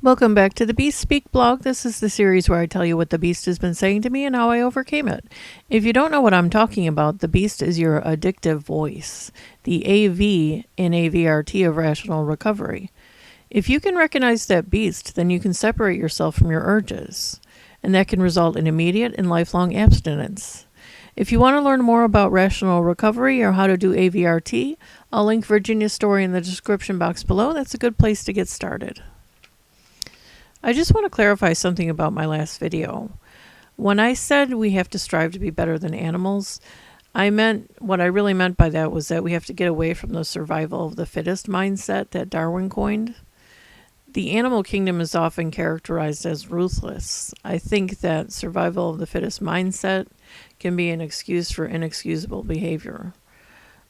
Welcome back to the Beast Speak blog. This is the series where I tell you what the Beast has been saying to me and how I overcame it. If you don't know what I'm talking about, the Beast is your addictive voice, the AV in AVRT of rational recovery. If you can recognize that beast, then you can separate yourself from your urges, and that can result in immediate and lifelong abstinence. If you want to learn more about rational recovery or how to do AVRT, I'll link Virginia's story in the description box below. That's a good place to get started. I just want to clarify something about my last video. When I said we have to strive to be better than animals, what I really meant by that was that we have to get away from the survival of the fittest mindset that Darwin coined. The animal kingdom is often characterized as ruthless. I think that survival of the fittest mindset can be an excuse for inexcusable behavior.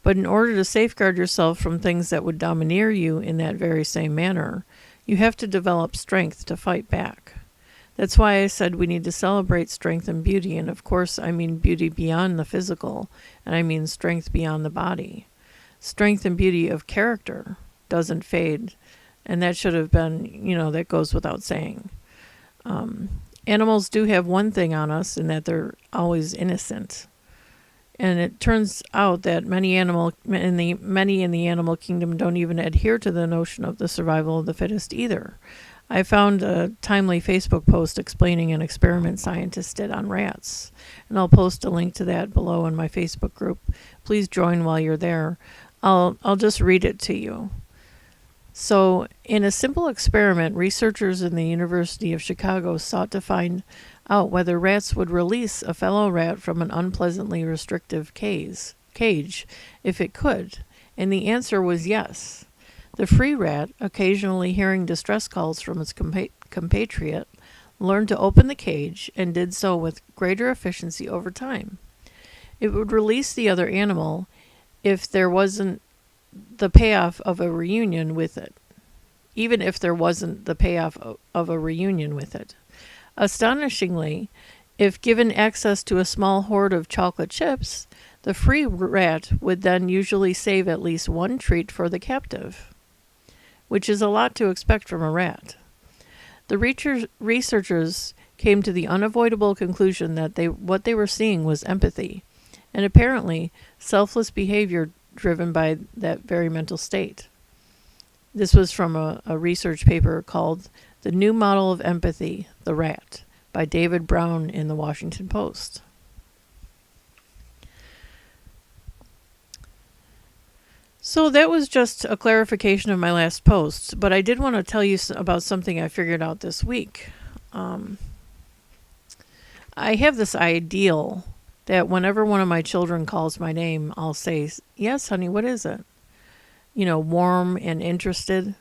But in order to safeguard yourself from things that would domineer you in that very same manner, you have to develop strength to fight back. That's why I said we need to celebrate strength and beauty, and of course I mean beauty beyond the physical, and I mean strength beyond the body. Strength and beauty of character doesn't fade, and that should have been, that goes without saying. Animals do have one thing on us, in that they're always innocent. And it turns out that many in the animal kingdom don't even adhere to the notion of the survival of the fittest either. I found a timely Facebook post explaining an experiment scientists did on rats, and I'll post a link to that below in my Facebook group. Please join while you're there. I'll just read it to you. So, in a simple experiment, researchers in the University of Chicago sought to find out whether rats would release a fellow rat from an unpleasantly restrictive cage if it could, and the answer was yes. The free rat, occasionally hearing distress calls from its compatriot, learned to open the cage and did so with greater efficiency over time. It would release the other animal if there wasn't the payoff of a reunion with it, even if there wasn't the payoff of a reunion with it. Astonishingly, if given access to a small hoard of chocolate chips, the free rat would then usually save at least one treat for the captive, which is a lot to expect from a rat. The researchers came to the unavoidable conclusion that what they were seeing was empathy, and apparently selfless behavior driven by that very mental state. This was from a research paper called The New Model of Empathy, The Rat, by David Brown in the Washington Post. So that was just a clarification of my last post, but I did want to tell you about something I figured out this week. I have this ideal that whenever one of my children calls my name, I'll say, "Yes, honey, what is it?" Warm and interested.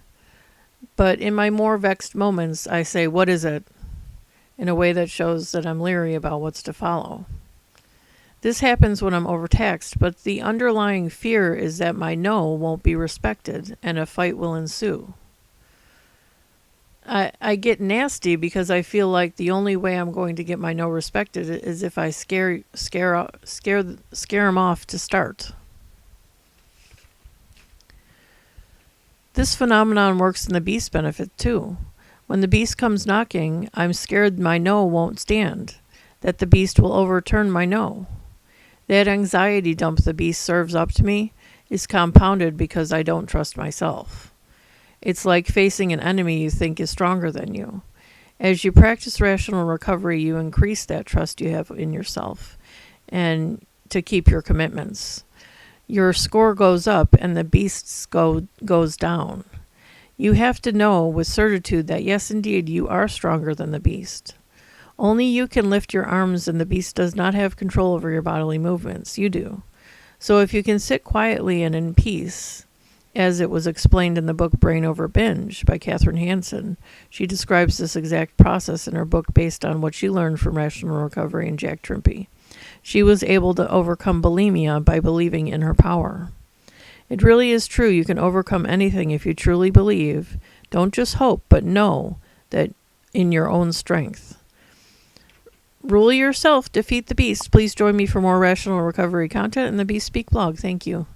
But in my more vexed moments, I say, "What is it?" in a way that shows that I'm leery about what's to follow. This happens when I'm overtaxed, but the underlying fear is that my no won't be respected and a fight will ensue. I get nasty because I feel like the only way I'm going to get my no respected is if I scare them off to start. This phenomenon works in the beast benefit too. When the beast comes knocking, I'm scared my no won't stand, that the beast will overturn my no. That anxiety dump the beast serves up to me is compounded because I don't trust myself. It's like facing an enemy you think is stronger than you. As you practice rational recovery, you increase that trust you have in yourself and to keep your commitments. Your score goes up and the beast's goes down. You have to know with certitude that yes, indeed, you are stronger than the beast. Only you can lift your arms and the beast does not have control over your bodily movements. You do. So if you can sit quietly and in peace, as it was explained in the book Brain Over Binge by Katherine Hansen, she describes this exact process in her book based on what she learned from rational recovery and Jack Trimpey. She was able to overcome bulimia by believing in her power. It really is true. You can overcome anything if you truly believe. Don't just hope, but know that in your own strength. Rule yourself, defeat the beast. Please join me for more rational recovery content in the Beast Speak blog. Thank you.